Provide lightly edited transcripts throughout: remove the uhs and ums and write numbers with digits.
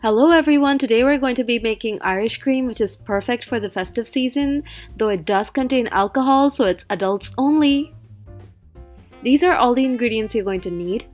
Hello everyone, today we're going to be making Irish cream, which is perfect for the festive season, though it does contain alcohol, so it's adults only. These are all the ingredients you're going to need.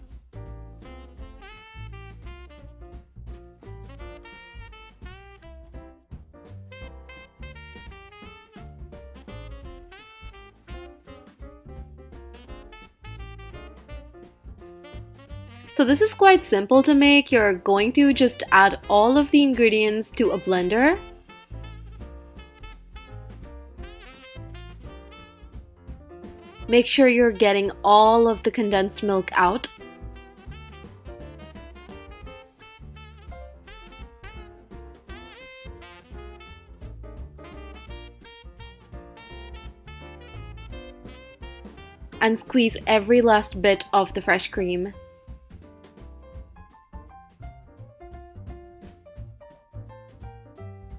So this is quite simple to make. You're going to just add all of the ingredients to a blender. Make sure you're getting all of the condensed milk out. And squeeze every last bit of the fresh cream.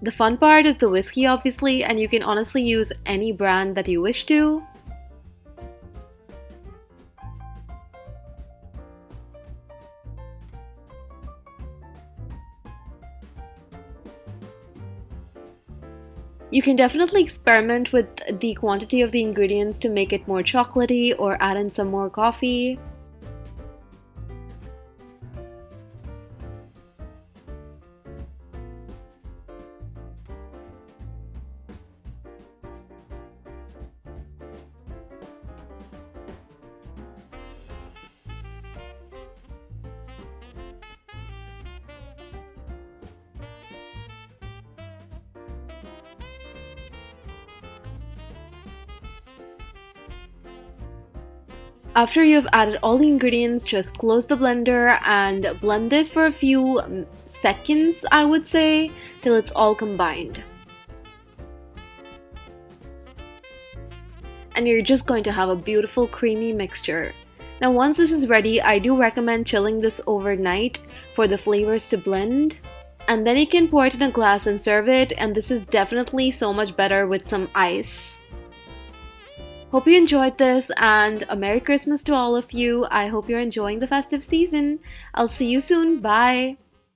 The fun part is the whiskey, obviously, and you can honestly use any brand that you wish to. You can definitely experiment with the quantity of the ingredients to make it more chocolatey or add in some more coffee. After you've added all the ingredients, just close the blender and blend this for a few seconds, I would say, till it's all combined. And you're just going to have a beautiful creamy mixture. Now once this is ready, I do recommend chilling this overnight for the flavors to blend. And then you can pour it in a glass and serve it, and this is definitely so much better with some ice. Hope you enjoyed this, and a Merry Christmas to all of you. I hope you're enjoying the festive season. I'll see you soon. Bye!